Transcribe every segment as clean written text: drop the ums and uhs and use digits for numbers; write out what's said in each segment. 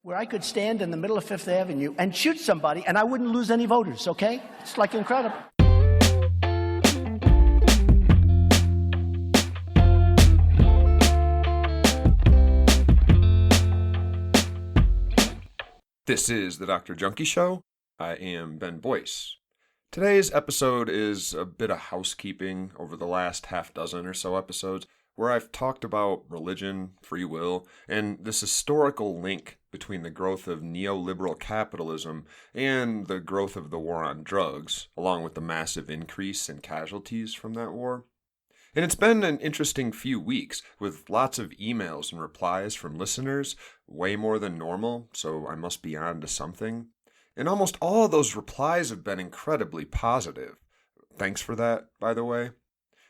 where I could stand in the middle of Fifth Avenue and shoot somebody and I wouldn't lose any voters, okay? It's like incredible. This is the Dr. Junkie Show. I am Ben Boyce. Today's episode is a bit of housekeeping over the last half dozen or so episodes where I've talked about religion, free will, and this historical link between the growth of neoliberal capitalism and the growth of the war on drugs, along with the massive increase in casualties from that war. And it's been an interesting few weeks with lots of emails and replies from listeners, way more than normal, so I must be on to something. And almost all of those replies have been incredibly positive. Thanks for that, by the way.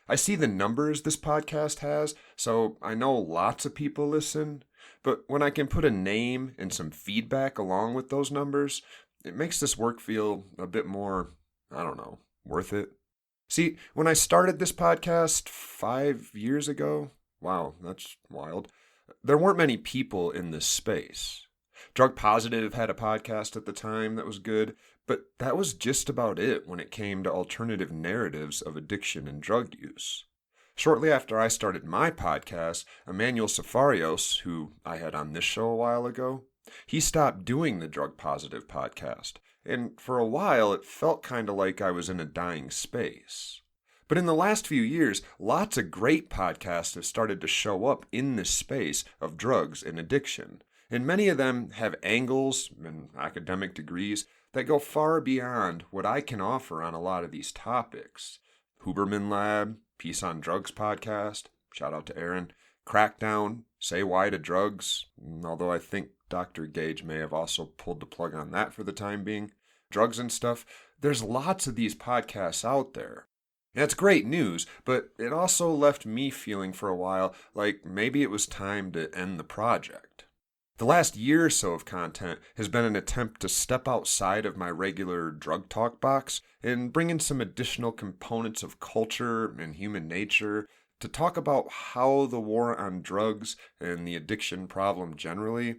I see the numbers this podcast has, so I know lots of people listen, but when I can put a name and some feedback along with those numbers, it makes this work feel a bit more, worth it. See, when I started this podcast 5 years ago, wow, that's wild, there weren't many people in this space. Drug Positive had a podcast at the time that was good, but that was just about it when it came to alternative narratives of addiction and drug use. Shortly after I started my podcast, Emmanuel Safarios, who I had on this show a while ago, he stopped doing the Drug Positive podcast, and for a while it felt kind of like I was in a dying space. But in the last few years, lots of great podcasts have started to show up in this space of drugs and addiction. And many of them have angles and academic degrees that go far beyond what I can offer on a lot of these topics. Huberman Lab, Peace on Drugs podcast, shout out to Aaron, Crackdown, Say Why to Drugs, although I think Dr. Gage may have also pulled the plug on that for the time being. Drugs and stuff, there's lots of these podcasts out there. That's great news, but it also left me feeling for a while like maybe it was time to end the project. The last year or so of content has been an attempt to step outside of my regular drug talk box and bring in some additional components of culture and human nature to talk about how the war on drugs and the addiction problem generally,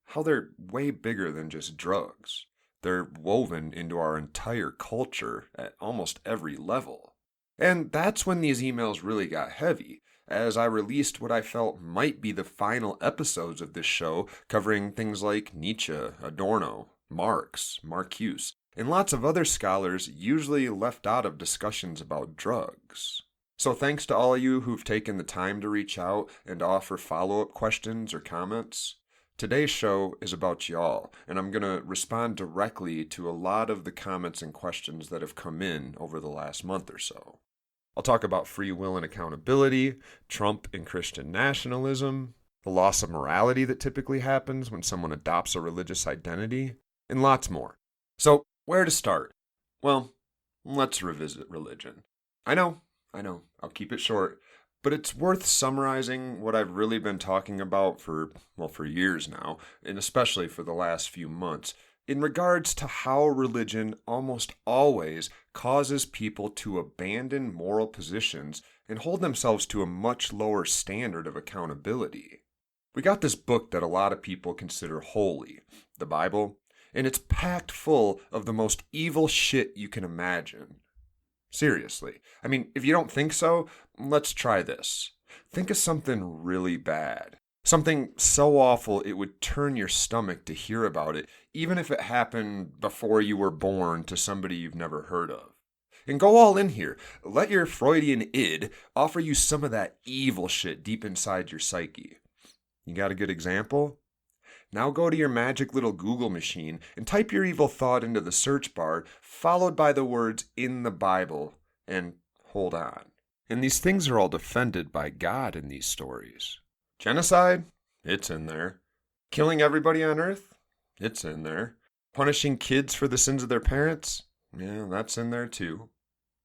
how they're way bigger than just drugs. They're woven into our entire culture at almost every level. And that's when these emails really got heavy, as I released what I felt might be the final episodes of this show covering things like Nietzsche, Adorno, Marx, Marcuse, and lots of other scholars usually left out of discussions about drugs. So thanks to all of you who've taken the time to reach out and offer follow-up questions or comments. Today's show is about y'all, and I'm going to respond directly to a lot of the comments and questions that have come in over the last month or so. I'll talk about free will and accountability, Trump and Christian nationalism, the loss of morality that typically happens when someone adopts a religious identity, and lots more. So, where to start? Well, let's revisit religion. I know, I'll keep it short, but it's worth summarizing what I've really been talking about for years now, and especially for the last few months, in regards to how religion almost always causes people to abandon moral positions and hold themselves to a much lower standard of accountability. We got this book that a lot of people consider holy, the Bible, and it's packed full of the most evil shit you can imagine. Seriously. I mean, if you don't think so, let's try this. Think of something really bad. Something so awful it would turn your stomach to hear about it, even if it happened before you were born to somebody you've never heard of. And go all in here. Let your Freudian id offer you some of that evil shit deep inside your psyche. You got a good example? Now go to your magic little Google machine and type your evil thought into the search bar, followed by the words "in the Bible," and hold on. And these things are all defended by God in these stories. Genocide? It's in there. Killing everybody on earth? It's in there. Punishing kids for the sins of their parents? Yeah, that's in there too.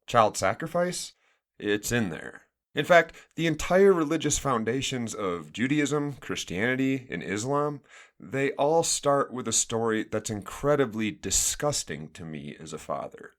Child sacrifice? It's in there. In fact, the entire religious foundations of Judaism, Christianity, and Islam, they all start with a story that's incredibly disgusting to me as a father.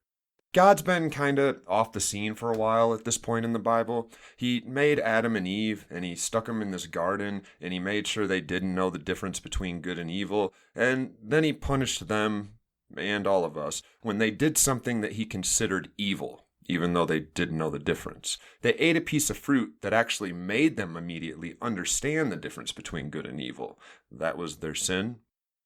God's been kind of off the scene for a while at this point in the Bible. He made Adam and Eve, and he stuck them in this garden, and he made sure they didn't know the difference between good and evil, and then he punished them, and all of us, when they did something that he considered evil, even though they didn't know the difference. They ate a piece of fruit that actually made them immediately understand the difference between good and evil. That was their sin.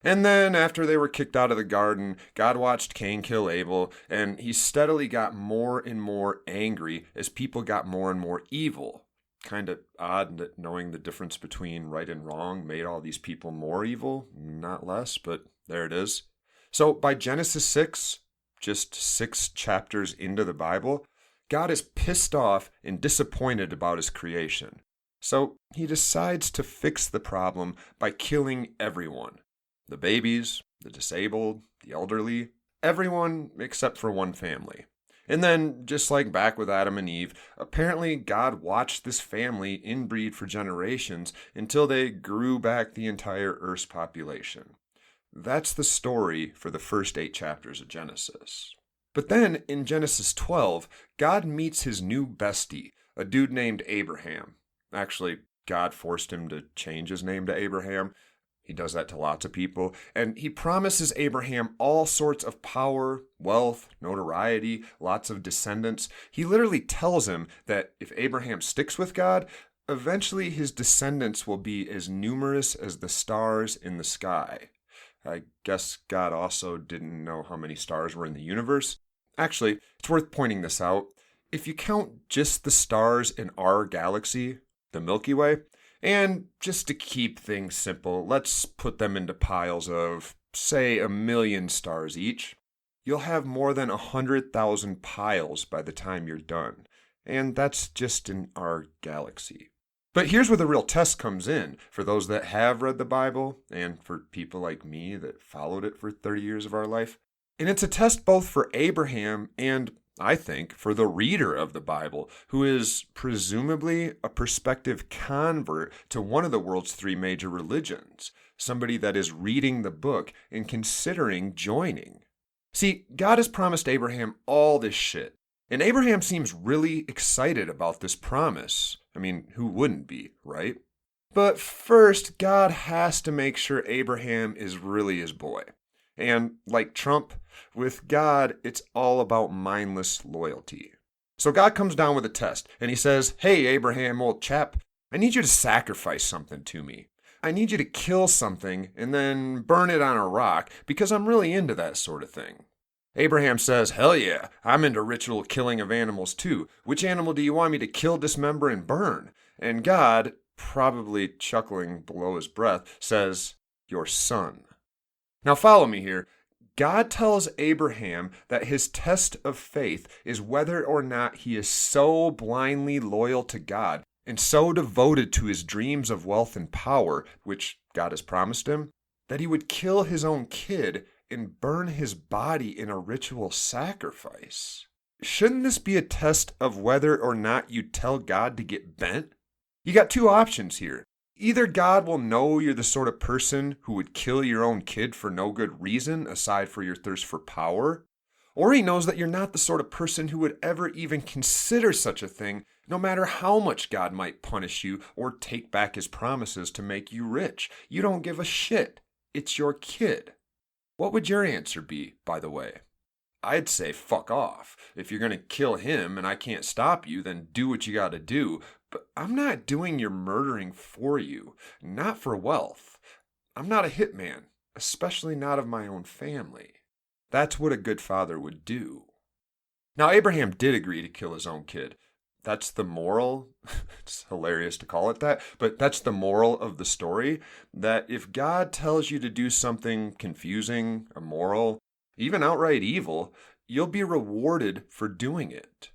And then, after they were kicked out of the garden, God watched Cain kill Abel, and he steadily got more and more angry as people got more and more evil. Kind of odd that knowing the difference between right and wrong made all these people more evil, not less, but there it is. So by Genesis 6, just 6 chapters into the Bible, God is pissed off and disappointed about his creation. So he decides to fix the problem by killing everyone. The babies, the disabled, the elderly, everyone except for one family. And then, just like back with Adam and Eve, apparently God watched this family inbreed for generations until they grew back the entire Earth's population. That's the story for the first 8 chapters of Genesis. But then, in Genesis 12, God meets his new bestie, a dude named Abraham. Actually, God forced him to change his name to Abraham. He does that to lots of people, and he promises Abraham all sorts of power, wealth, notoriety, lots of descendants. He literally tells him that if Abraham sticks with God, eventually his descendants will be as numerous as the stars in the sky. I guess God also didn't know how many stars were in the universe. Actually, it's worth pointing this out. If you count just the stars in our galaxy, the Milky Way, and just to keep things simple, let's put them into piles of, say, 1,000,000 stars each. You'll have more than 100,000 piles by the time you're done. And that's just in our galaxy. But here's where the real test comes in for those that have read the Bible and for people like me that followed it for 30 years of our life. And it's a test both for Abraham and, I think, for the reader of the Bible, who is presumably a prospective convert to one of the world's 3 major religions, somebody that is reading the book and considering joining. See, God has promised Abraham all this shit, and Abraham seems really excited about this promise. I mean, who wouldn't be, right? But first, God has to make sure Abraham is really his boy. And like Trump, with God, it's all about mindless loyalty. So God comes down with a test, and he says, "Hey, Abraham, old chap, I need you to sacrifice something to me. I need you to kill something and then burn it on a rock, because I'm really into that sort of thing." Abraham says, "Hell yeah, I'm into ritual killing of animals too. Which animal do you want me to kill, dismember, and burn?" And God, probably chuckling below his breath, says, "Your son." Now follow me here. God tells Abraham that his test of faith is whether or not he is so blindly loyal to God and so devoted to his dreams of wealth and power, which God has promised him, that he would kill his own kid and burn his body in a ritual sacrifice. Shouldn't this be a test of whether or not you tell God to get bent? You got 2 options here. Either God will know you're the sort of person who would kill your own kid for no good reason aside for your thirst for power, or he knows that you're not the sort of person who would ever even consider such a thing, no matter how much God might punish you or take back his promises to make you rich. You don't give a shit. It's your kid. What would your answer be, by the way? I'd say fuck off. If you're going to kill him and I can't stop you, then do what you got to do. But I'm not doing your murdering for you, not for wealth. I'm not a hitman, especially not of my own family. That's what a good father would do. Now, Abraham did agree to kill his own kid. That's the moral. It's hilarious to call it that, but that's the moral of the story, that if God tells you to do something confusing, immoral, even outright evil, you'll be rewarded for doing it.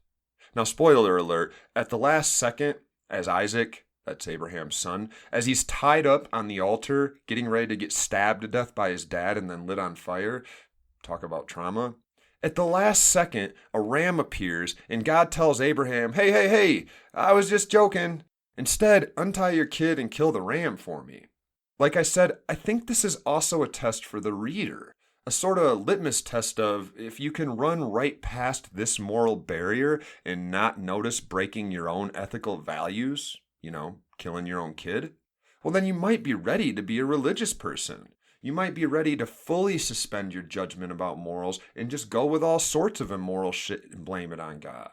Now, spoiler alert, at the last second, as Isaac, that's Abraham's son, as he's tied up on the altar, getting ready to get stabbed to death by his dad and then lit on fire, talk about trauma, at the last second, a ram appears and God tells Abraham, hey, I was just joking. Instead, untie your kid and kill the ram for me. Like I said, I think this is also a test for the reader. A sort of litmus test of if you can run right past this moral barrier and not notice breaking your own ethical values, killing your own kid, well, then you might be ready to be a religious person. You might be ready to fully suspend your judgment about morals and just go with all sorts of immoral shit and blame it on God.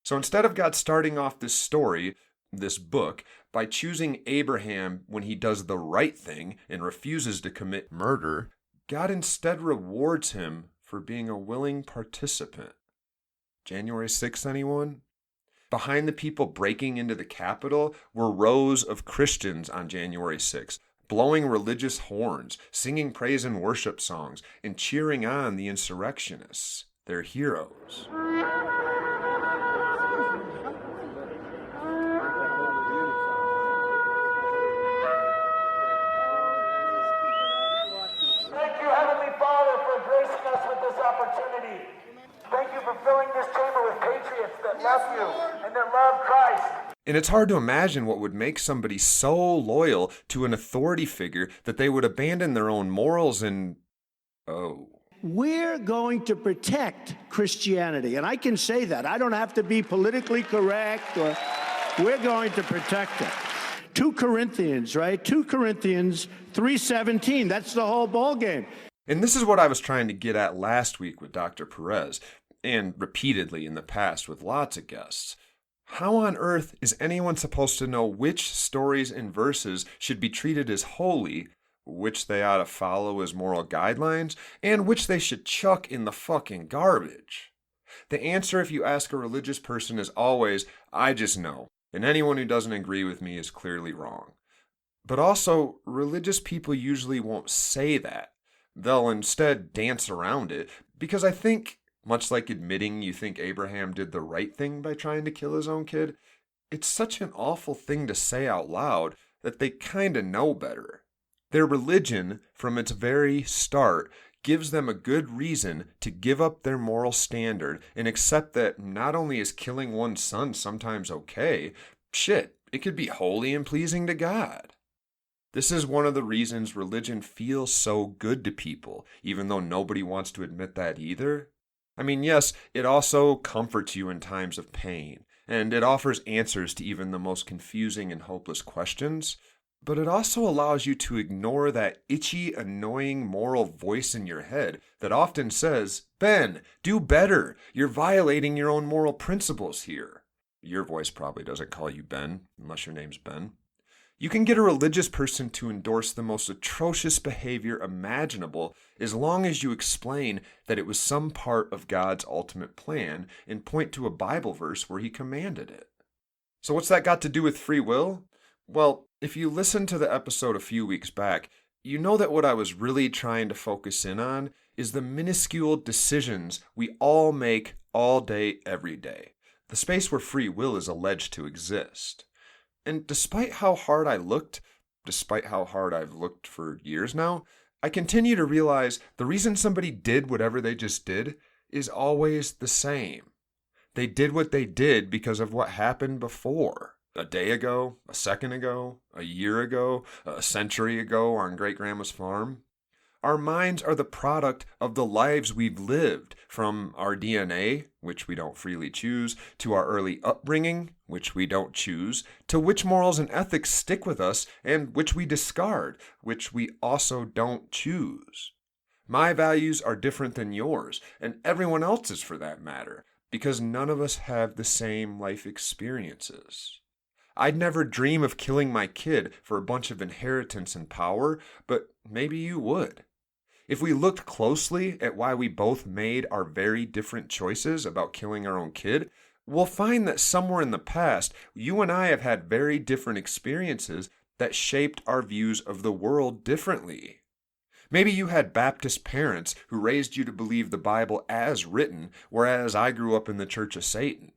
So instead of God starting off this story, this book, by choosing Abraham when he does the right thing and refuses to commit murder, God instead rewards him for being a willing participant. January 6th, anyone? Behind the people breaking into the Capitol were rows of Christians on January 6th, blowing religious horns, singing praise and worship songs, and cheering on the insurrectionists, their heroes. Thank you, Heavenly Father, for gracing us with this opportunity. Thank you for filling this chamber with patriots that love you and that love Christ. And it's hard to imagine what would make somebody so loyal to an authority figure that they would abandon their own morals and... We're going to protect Christianity. And I can say that. I don't have to be politically correct. We're going to protect it. 2 Corinthians, right? 2 Corinthians 3:17. That's the whole ballgame. And this is what I was trying to get at last week with Dr. Perez, and repeatedly in the past with lots of guests. How on earth is anyone supposed to know which stories and verses should be treated as holy, which they ought to follow as moral guidelines, and which they should chuck in the fucking garbage? The answer, if you ask a religious person, is always, I just know, and anyone who doesn't agree with me is clearly wrong. But also, religious people usually won't say that. They'll instead dance around it, because I think, much like admitting you think Abraham did the right thing by trying to kill his own kid, it's such an awful thing to say out loud that they kinda know better. Their religion, from its very start, gives them a good reason to give up their moral standard and accept that not only is killing one's son sometimes okay, shit, it could be holy and pleasing to God. This is one of the reasons religion feels so good to people, even though nobody wants to admit that either. I mean, yes, it also comforts you in times of pain, and it offers answers to even the most confusing and hopeless questions, but it also allows you to ignore that itchy, annoying moral voice in your head that often says, Ben, do better. You're violating your own moral principles here. Your voice probably doesn't call you Ben, unless your name's Ben. You can get a religious person to endorse the most atrocious behavior imaginable as long as you explain that it was some part of God's ultimate plan and point to a Bible verse where he commanded it. So what's that got to do with free will? Well, if you listened to the episode a few weeks back, you know that what I was really trying to focus in on is the minuscule decisions we all make all day, every day. The space where free will is alleged to exist. And despite how hard I've looked for years now, I continue to realize the reason somebody did whatever they just did is always the same. They did what they did because of what happened before. A day ago, a second ago, a year ago, a century ago on great-grandma's farm. Our minds are the product of the lives we've lived, from our DNA, which we don't freely choose, to our early upbringing, which we don't choose, to which morals and ethics stick with us and which we discard, which we also don't choose. My values are different than yours, and everyone else's for that matter, because none of us have the same life experiences. I'd never dream of killing my kid for a bunch of inheritance and power, but maybe you would. If we looked closely at why we both made our very different choices about killing our own kid, we'll find that somewhere in the past, you and I have had very different experiences that shaped our views of the world differently. Maybe you had Baptist parents who raised you to believe the Bible as written, whereas I grew up in the Church of Satan.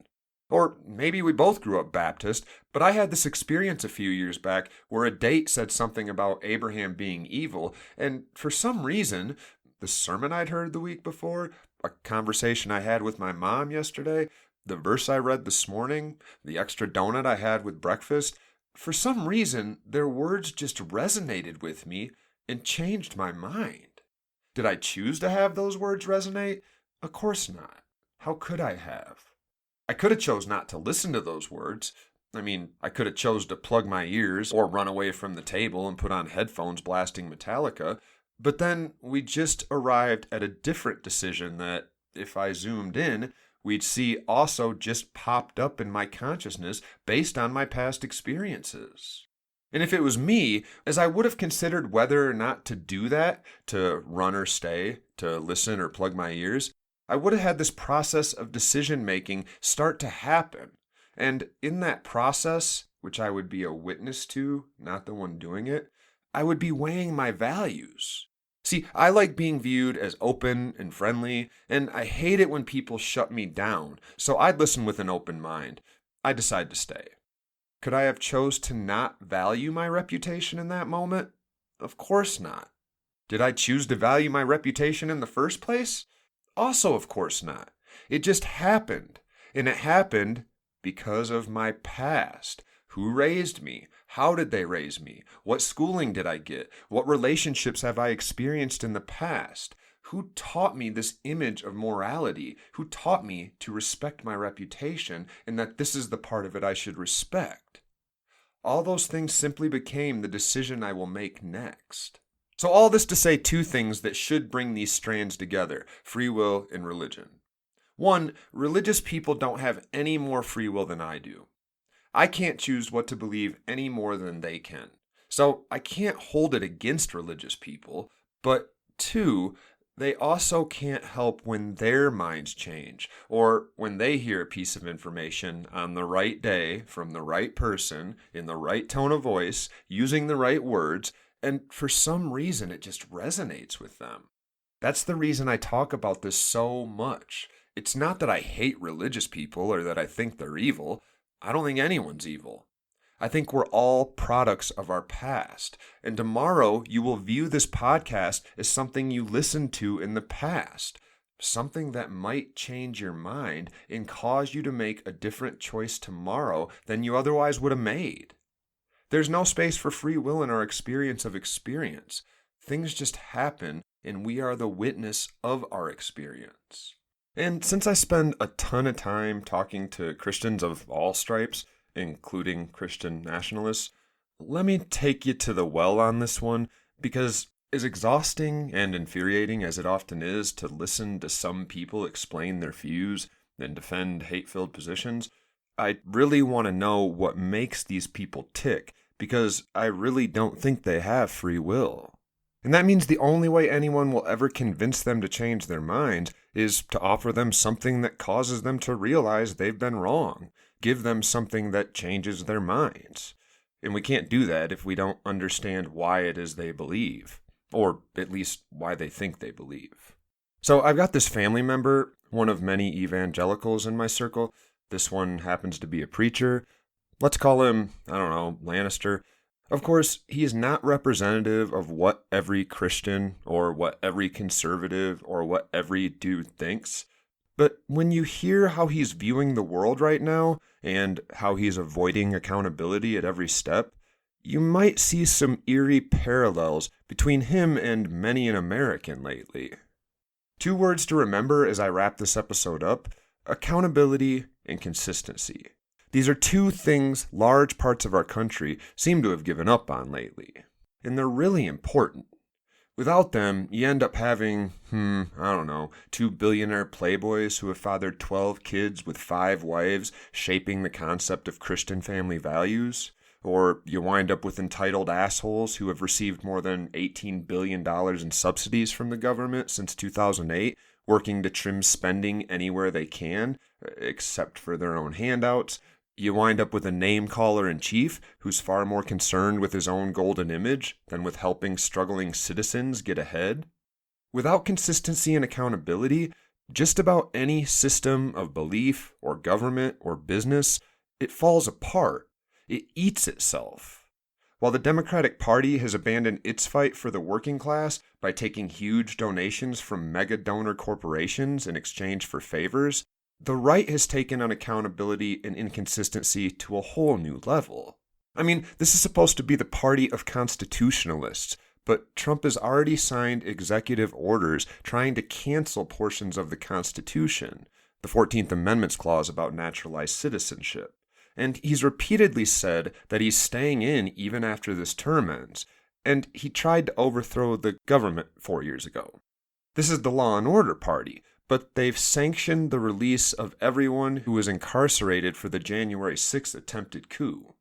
Or maybe we both grew up Baptist, but I had this experience a few years back where a date said something about Abraham being evil, and for some reason, the sermon I'd heard the week before, a conversation I had with my mom yesterday, the verse I read this morning, the extra donut I had with breakfast, for some reason, their words just resonated with me and changed my mind. Did I choose to have those words resonate? Of course not. How could I have? I could have chose not to listen to those words. I mean, I could have chose to plug my ears or run away from the table and put on headphones blasting Metallica. But then we just arrived at a different decision that, if I zoomed in, we'd see also just popped up in my consciousness based on my past experiences. And if it was me, as I would have considered whether or not to do that, to run or stay, to listen or plug my ears, I would have had this process of decision making start to happen. And in that process, which I would be a witness to, not the one doing it, I would be weighing my values. See, I like being viewed as open and friendly, and I hate it when people shut me down, so I'd listen with an open mind. I decide to stay. Could I have chose to not value my reputation in that moment? Of course not. Did I choose to value my reputation in the first place? Also, of course not. It just happened, and it happened because of my past. Who raised me? How did they raise me? What schooling did I get? What relationships have I experienced in the past? Who taught me this image of morality? Who taught me to respect my reputation and that this is the part of it I should respect? All those things simply became the decision I will make next. So all this to say two things that should bring these strands together: free will and religion. One, religious people don't have any more free will than I do. I can't choose what to believe any more than they can. So I can't hold it against religious people. But two, they also can't help when their minds change, or when they hear a piece of information on the right day from the right person, in the right tone of voice, using the right words, and for some reason it just resonates with them. That's the reason I talk about this so much. It's not that I hate religious people or that I think they're evil. I don't think anyone's evil. I think we're all products of our past. And tomorrow you will view this podcast as something you listened to in the past. Something that might change your mind and cause you to make a different choice tomorrow than you otherwise would have made. There's no space for free will in our experience of experience. Things just happen, and we are the witness of our experience. And since I spend a ton of time talking to Christians of all stripes, including Christian nationalists, let me take you to the well on this one, because as exhausting and infuriating as it often is to listen to some people explain their views and defend hate-filled positions, I really want to know what makes these people tick, because I really don't think they have free will. And that means the only way anyone will ever convince them to change their minds is to offer them something that causes them to realize they've been wrong. Give them something that changes their minds. And we can't do that if we don't understand why it is they believe, or at least why they think they believe. So I've got this family member, one of many evangelicals in my circle. This one happens to be a preacher. Let's call him, Lannister. Of course, he is not representative of what every Christian or what every conservative or what every dude thinks. But when you hear how he's viewing the world right now and how he's avoiding accountability at every step, you might see some eerie parallels between him and many an American lately. 2 words to remember as I wrap this episode up: accountability and consistency. These are 2 things large parts of our country seem to have given up on lately. And they're really important. Without them, you end up having, 2 billionaire playboys who have fathered 12 kids with 5 wives, shaping the concept of Christian family values. Or you wind up with entitled assholes who have received more than $18 billion in subsidies from the government since 2008, working to trim spending anywhere they can, except for their own handouts. You wind up with a name-caller-in-chief who's far more concerned with his own golden image than with helping struggling citizens get ahead. Without consistency and accountability, just about any system of belief or government or business, it falls apart. It eats itself. While the Democratic Party has abandoned its fight for the working class by taking huge donations from mega donor corporations in exchange for favors, the right has taken on accountability and inconsistency to a whole new level. I mean, this is supposed to be the party of constitutionalists, but Trump has already signed executive orders trying to cancel portions of the Constitution, the 14th Amendment's clause about naturalized citizenship. And he's repeatedly said that he's staying in even after this term ends, and he tried to overthrow the government 4 years ago. This is the Law and Order Party, but they've sanctioned the release of everyone who was incarcerated for the January 6th attempted coup.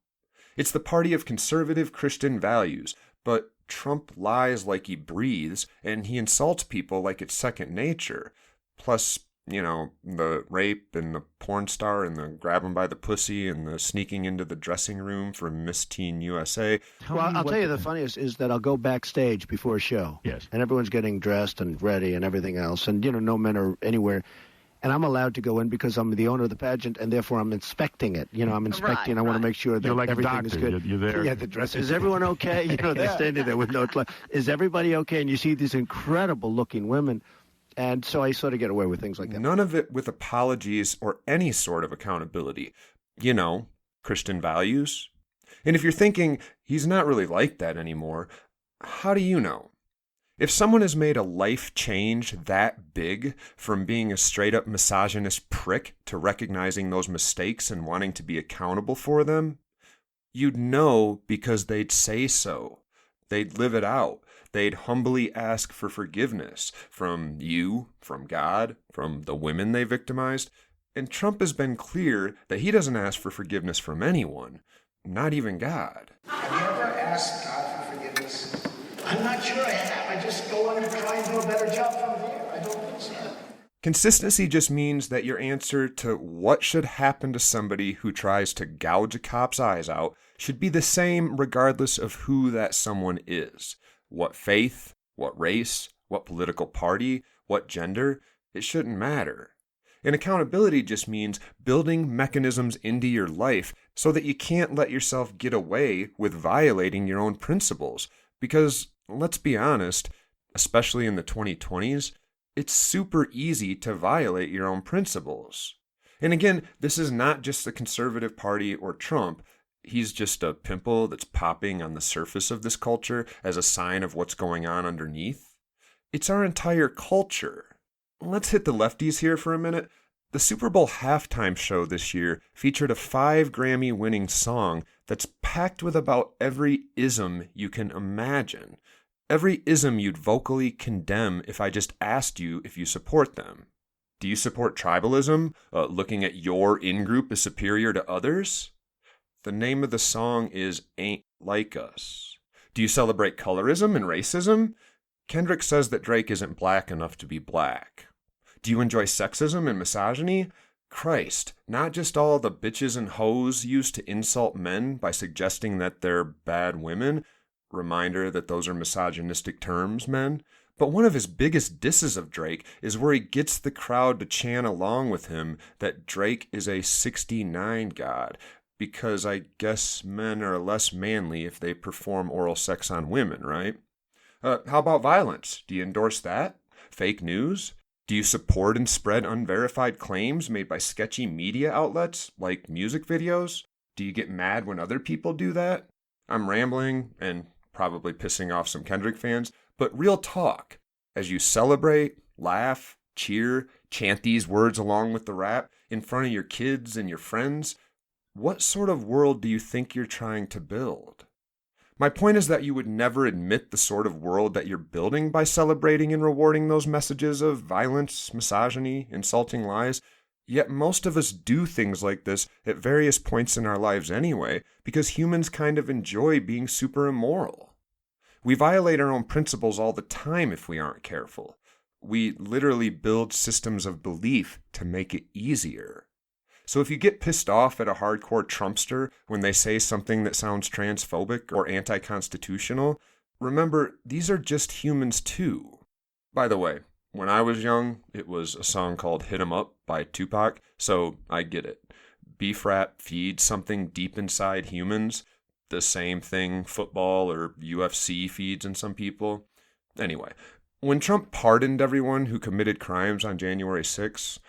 It's the party of conservative Christian values, but Trump lies like he breathes, and he insults people like it's second nature. Plus, the rape and the porn star and the grab him by the pussy and the sneaking into the dressing room for Miss Teen USA. Well, I'll tell you the funniest is that I'll go backstage before a show. Yes. And everyone's getting dressed and ready and everything else. And, no men are anywhere. And I'm allowed to go in because I'm the owner of the pageant, and therefore I'm inspecting it. I'm inspecting. I want to make sure that like everything is good. You're there. Yeah, the dress. Is everyone okay? They're standing there with no clothes. Is everybody okay? And you see these incredible-looking women. And so I sort of get away with things like that. None of it with apologies or any sort of accountability. Christian values. And if you're thinking, he's not really like that anymore, how do you know? If someone has made a life change that big, from being a straight-up misogynist prick to recognizing those mistakes and wanting to be accountable for them, you'd know because they'd say so. They'd live it out. They'd humbly ask for forgiveness from you, from God, from the women they victimized. And Trump has been clear that he doesn't ask for forgiveness from anyone, not even God. Have you ever asked God for forgiveness? I'm not sure I have. I just go on and try and do a better job from here. I don't think so. Consistency just means that your answer to what should happen to somebody who tries to gouge a cop's eyes out should be the same regardless of who that someone is. What faith, what race, what political party, what gender, it shouldn't matter. And accountability just means building mechanisms into your life so that you can't let yourself get away with violating your own principles. Because, let's be honest, especially in the 2020s, it's super easy to violate your own principles. And again, this is not just the Conservative Party or Trump. He's just a pimple that's popping on the surface of this culture as a sign of what's going on underneath. It's our entire culture. Let's hit the lefties here for a minute. The Super Bowl halftime show this year featured a 5 Grammy-winning song that's packed with about every ism you can imagine. Every ism you'd vocally condemn if I just asked you if you support them. Do you support tribalism? Looking at your in-group as superior to others? The name of the song is Ain't Like Us. Do you celebrate colorism and racism? Kendrick says that Drake isn't black enough to be black. Do you enjoy sexism and misogyny? Christ, not just all the bitches and hoes used to insult men by suggesting that they're bad women. Reminder that those are misogynistic terms, men. But one of his biggest disses of Drake is where he gets the crowd to chant along with him that Drake is a 69 god, because I guess men are less manly if they perform oral sex on women, right? How about violence? Do you endorse that? Fake news? Do you support and spread unverified claims made by sketchy media outlets, like music videos? Do you get mad when other people do that? I'm rambling and probably pissing off some Kendrick fans, but real talk. As you celebrate, laugh, cheer, chant these words along with the rap in front of your kids and your friends, what sort of world do you think you're trying to build? My point is that you would never admit the sort of world that you're building by celebrating and rewarding those messages of violence, misogyny, insulting lies. Yet most of us do things like this at various points in our lives anyway, because humans kind of enjoy being super immoral. We violate our own principles all the time if we aren't careful. We literally build systems of belief to make it easier. So if you get pissed off at a hardcore Trumpster when they say something that sounds transphobic or anti-constitutional, remember, these are just humans too. By the way, when I was young, it was a song called Hit 'Em Up by Tupac, so I get it. Beef rap feeds something deep inside humans, the same thing football or UFC feeds in some people. Anyway, when Trump pardoned everyone who committed crimes on January 6th,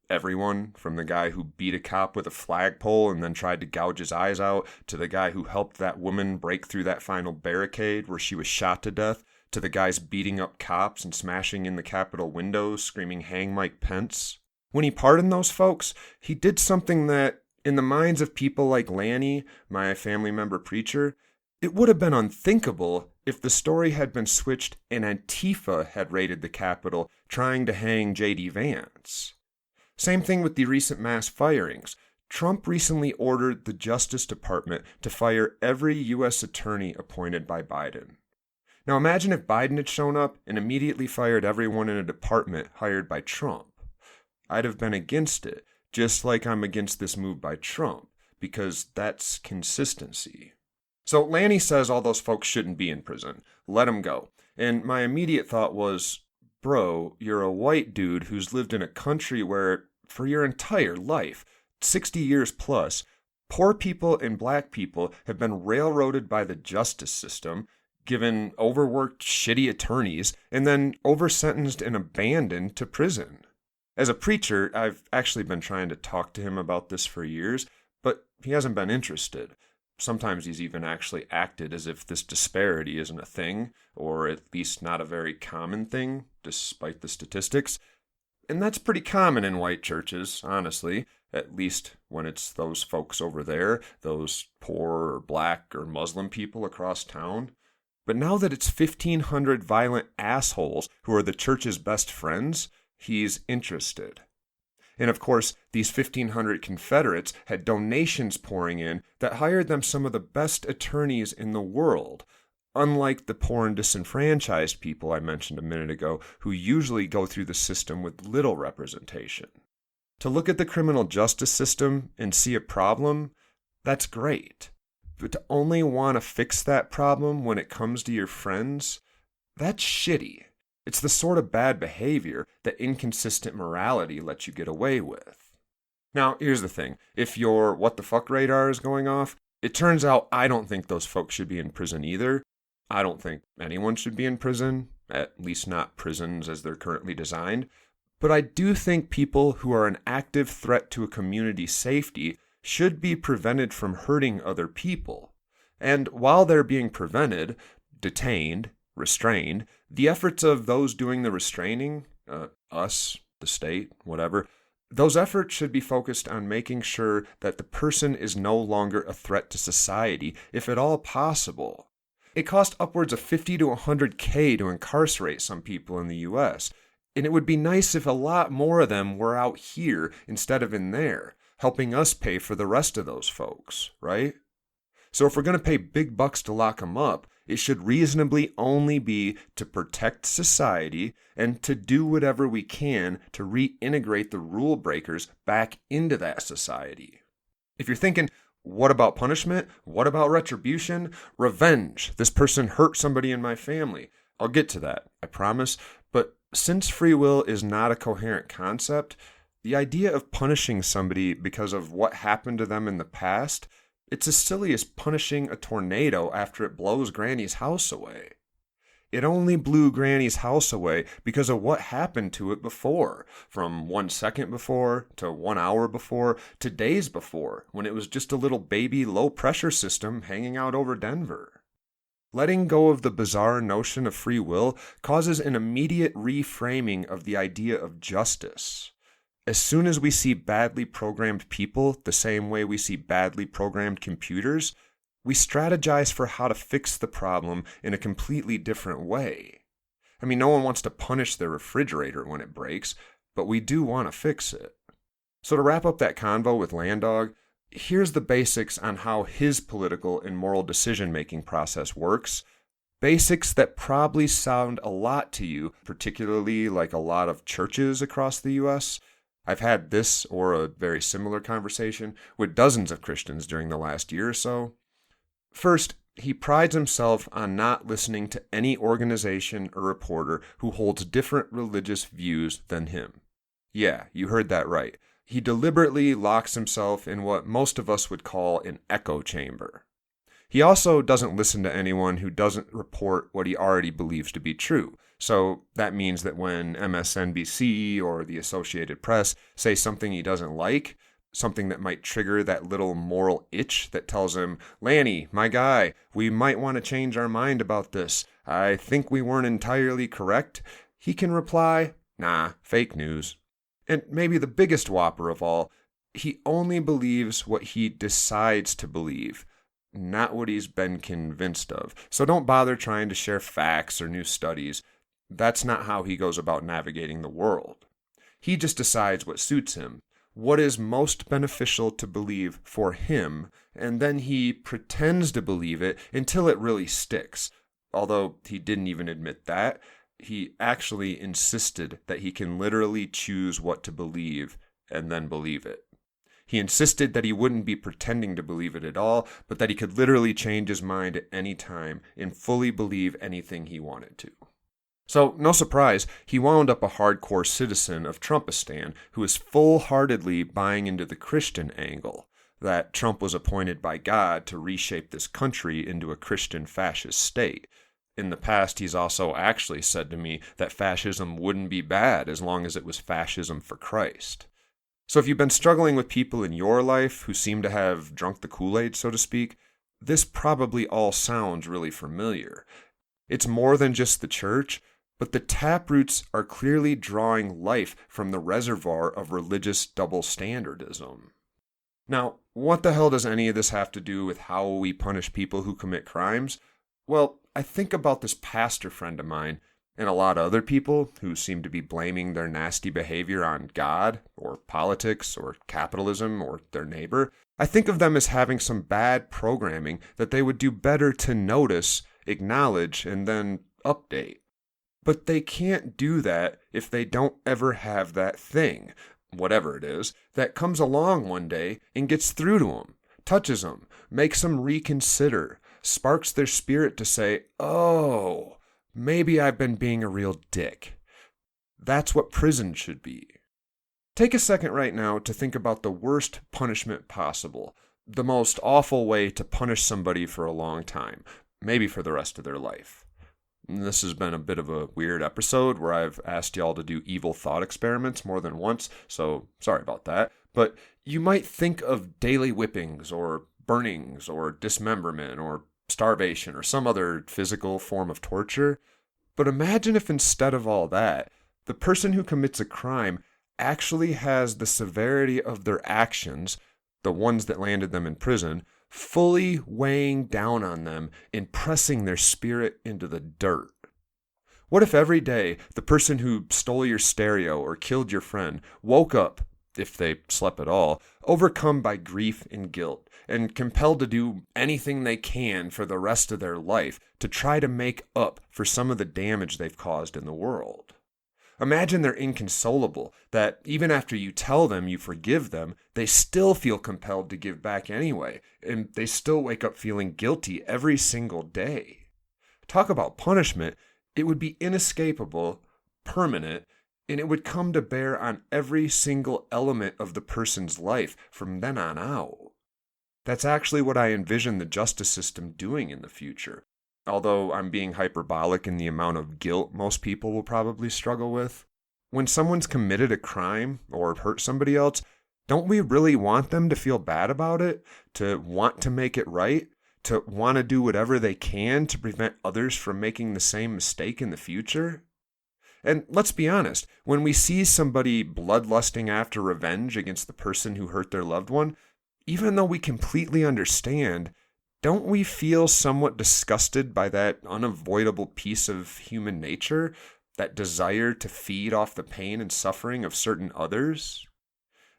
Everyone from the guy who beat a cop with a flagpole and then tried to gouge his eyes out, to the guy who helped that woman break through that final barricade where she was shot to death, to the guys beating up cops and smashing in the Capitol windows, screaming, "Hang Mike Pence." When he pardoned those folks, he did something that, in the minds of people like Lanny, my family member preacher, it would have been unthinkable if the story had been switched and Antifa had raided the Capitol trying to hang J.D. Vance. Same thing with the recent mass firings. Trump recently ordered the Justice Department to fire every U.S. attorney appointed by Biden. Now imagine if Biden had shown up and immediately fired everyone in a department hired by Trump. I'd have been against it, just like I'm against this move by Trump, because that's consistency. So Lanny says all those folks shouldn't be in prison. Let them go. And my immediate thought was, bro, you're a white dude who's lived in a country where, for your entire life, 60 years plus, poor people and black people have been railroaded by the justice system, given overworked, shitty attorneys, and then over-sentenced and abandoned to prison. As a preacher, I've actually been trying to talk to him about this for years, but he hasn't been interested. Sometimes he's even actually acted as if this disparity isn't a thing, or at least not a very common thing, despite the statistics. And that's pretty common in white churches, honestly, at least when it's those folks over there, those poor or black or Muslim people across town. But now that it's 1,500 violent assholes who are the church's best friends, he's interested. And of course, these 1,500 Confederates had donations pouring in that hired them some of the best attorneys in the world, unlike the poor and disenfranchised people I mentioned a minute ago, who usually go through the system with little representation. To look at the criminal justice system and see a problem, that's great. But to only want to fix that problem when it comes to your friends, that's shitty. It's the sort of bad behavior that inconsistent morality lets you get away with. Now, here's the thing. If your what the fuck radar is going off, it turns out I don't think those folks should be in prison either. I don't think anyone should be in prison, at least not prisons as they're currently designed. But I do think people who are an active threat to a community's safety should be prevented from hurting other people. And while they're being prevented, detained, restrained, the efforts of those doing the restraining, us, the state, whatever, those efforts should be focused on making sure that the person is no longer a threat to society, if at all possible. It costs upwards of $50 to $100K to incarcerate some people in the U.S., and it would be nice if a lot more of them were out here instead of in there, helping us pay for the rest of those folks, right? So if we're going to pay big bucks to lock them up, it should reasonably only be to protect society and to do whatever we can to reintegrate the rule breakers back into that society. If you're thinking, what about punishment? What about retribution? Revenge. This person hurt somebody in my family. I'll get to that, I promise. But since free will is not a coherent concept, the idea of punishing somebody because of what happened to them in the past, it's as silly as punishing a tornado after it blows Granny's house away. It only blew Granny's house away because of what happened to it before, from 1 second before, to 1 hour before, to days before, when it was just a little baby low-pressure system hanging out over Denver. Letting go of the bizarre notion of free will causes an immediate reframing of the idea of justice. As soon as we see badly programmed people the same way we see badly programmed computers, we strategize for how to fix the problem in a completely different way. I mean, no one wants to punish their refrigerator when it breaks, but we do want to fix it. So to wrap up that convo with Landog, here's the basics on how his political and moral decision-making process works. Basics that probably sound a lot to you, particularly like a lot of churches across the U.S., I've had this or a very similar conversation with dozens of Christians during the last year or so. First, he prides himself on not listening to any organization or reporter who holds different religious views than him. Yeah, you heard that right. He deliberately locks himself in what most of us would call an echo chamber. He also doesn't listen to anyone who doesn't report what he already believes to be true, So that means that when MSNBC or the Associated Press say something he doesn't like, something that might trigger that little moral itch that tells him, Lanny, my guy, we might want to change our mind about this. I think we weren't entirely correct. He can reply, nah, fake news. And maybe the biggest whopper of all, he only believes what he decides to believe, not what he's been convinced of. So don't bother trying to share facts or new studies. That's not how he goes about navigating the world. He just decides what suits him, what is most beneficial to believe for him, and then he pretends to believe it until it really sticks. Although he didn't even admit that, he actually insisted that he can literally choose what to believe and then believe it. He insisted that he wouldn't be pretending to believe it at all, but that he could literally change his mind at any time and fully believe anything he wanted to. So, no surprise, he wound up a hardcore citizen of Trumpistan who is full-heartedly buying into the Christian angle, that Trump was appointed by God to reshape this country into a Christian fascist state. In the past, he's also actually said to me that fascism wouldn't be bad as long as it was fascism for Christ. So if you've been struggling with people in your life who seem to have drunk the Kool-Aid, so to speak, this probably all sounds really familiar. It's more than just the church, but the taproots are clearly drawing life from the reservoir of religious double-standardism. Now, what the hell does any of this have to do with how we punish people who commit crimes? Well, I think about this pastor friend of mine and a lot of other people who seem to be blaming their nasty behavior on God or politics or capitalism or their neighbor. I think of them as having some bad programming that they would do better to notice, acknowledge, and then update. But they can't do that if they don't ever have that thing, whatever it is, that comes along one day and gets through to them, touches them, makes them reconsider, sparks their spirit to say, oh, maybe I've been being a real dick. That's what prison should be. Take a second right now to think about the worst punishment possible, the most awful way to punish somebody for a long time, maybe for the rest of their life. This has been a bit of a weird episode where I've asked y'all to do evil thought experiments more than once, so sorry about that. But you might think of daily whippings or burnings or dismemberment or starvation or some other physical form of torture. But imagine if instead of all that, the person who commits a crime actually has the severity of their actions, the ones that landed them in prison, fully weighing down on them and pressing their spirit into the dirt. What if every day the person who stole your stereo or killed your friend woke up, if they slept at all, overcome by grief and guilt, and compelled to do anything they can for the rest of their life to try to make up for some of the damage they've caused in the world? Imagine they're inconsolable, that even after you tell them you forgive them, they still feel compelled to give back anyway, and they still wake up feeling guilty every single day. Talk about punishment. It would be inescapable, permanent, and it would come to bear on every single element of the person's life from then on out. That's actually what I envision the justice system doing in the future. Although I'm being hyperbolic in the amount of guilt most people will probably struggle with. When someone's committed a crime or hurt somebody else, don't we really want them to feel bad about it? To want to make it right? To want to do whatever they can to prevent others from making the same mistake in the future? And let's be honest, when we see somebody bloodlusting after revenge against the person who hurt their loved one, even though we completely understand, don't we feel somewhat disgusted by that unavoidable piece of human nature, that desire to feed off the pain and suffering of certain others?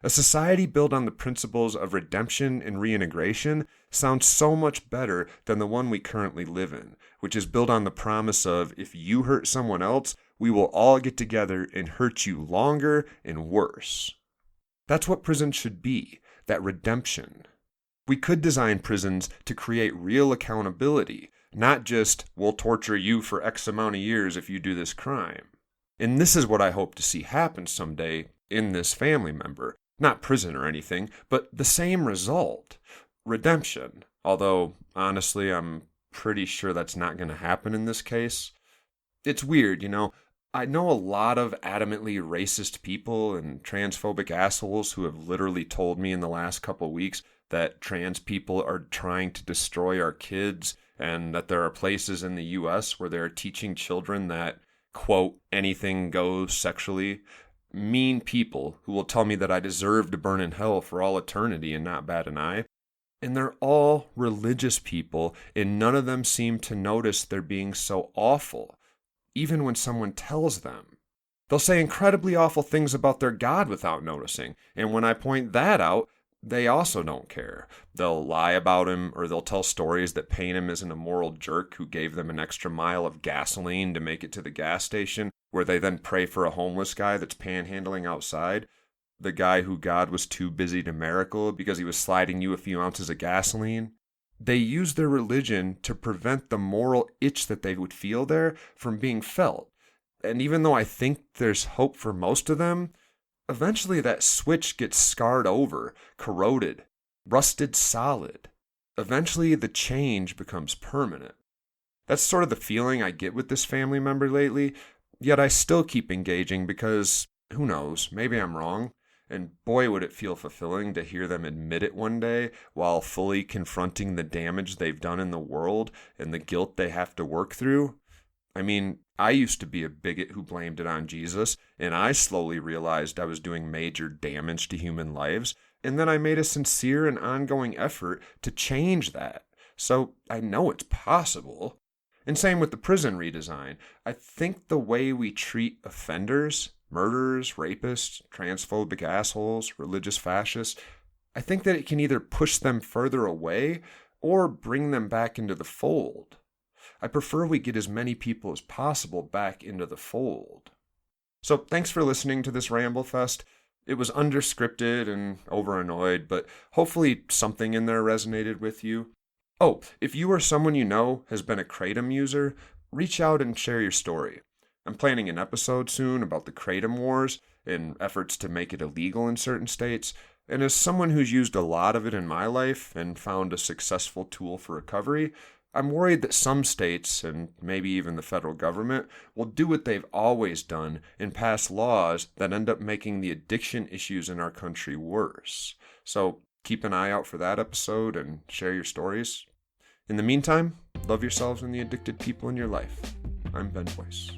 A society built on the principles of redemption and reintegration sounds so much better than the one we currently live in, which is built on the promise of if you hurt someone else, we will all get together and hurt you longer and worse. That's what prison should be, that redemption. We could design prisons to create real accountability, not just, we'll torture you for X amount of years if you do this crime. And this is what I hope to see happen someday in this family member. Not prison or anything, but the same result. Redemption. Although, honestly, I'm pretty sure that's not going to happen in this case. It's weird, I know a lot of adamantly racist people and transphobic assholes who have literally told me in the last couple of weeks that trans people are trying to destroy our kids and that there are places in the US where they're teaching children that, quote, anything goes sexually. Mean people who will tell me that I deserve to burn in hell for all eternity and not bat an eye. And they're all religious people, and none of them seem to notice they're being so awful, even when someone tells them. They'll say incredibly awful things about their God without noticing, and when I point that out, they also don't care. They'll lie about him, or they'll tell stories that paint him as an immoral jerk who gave them an extra mile of gasoline to make it to the gas station, where they then pray for a homeless guy that's panhandling outside. The guy who God was too busy to miracle because he was sliding you a few ounces of gasoline. They use their religion to prevent the moral itch that they would feel there from being felt. And even though I think there's hope for most of them, eventually that switch gets scarred over, corroded, rusted solid. Eventually the change becomes permanent. That's sort of the feeling I get with this family member lately, yet I still keep engaging because, who knows, maybe I'm wrong. And boy, would it feel fulfilling to hear them admit it one day while fully confronting the damage they've done in the world and the guilt they have to work through. I mean, I used to be a bigot who blamed it on Jesus, and I slowly realized I was doing major damage to human lives, and then I made a sincere and ongoing effort to change that. So I know it's possible. And same with the prison redesign. I think the way we treat offenders, murderers, rapists, transphobic assholes, religious fascists, I think that it can either push them further away or bring them back into the fold. I prefer we get as many people as possible back into the fold. So thanks for listening to this Ramble Fest. It was underscripted and over-annoyed, but hopefully something in there resonated with you. Oh, if you or someone you know has been a Kratom user, reach out and share your story. I'm planning an episode soon about the Kratom Wars and efforts to make it illegal in certain states, and as someone who's used a lot of it in my life and found a successful tool for recovery, I'm worried that some states, and maybe even the federal government, will do what they've always done and pass laws that end up making the addiction issues in our country worse. So keep an eye out for that episode and share your stories. In the meantime, love yourselves and the addicted people in your life. I'm Ben Boyce.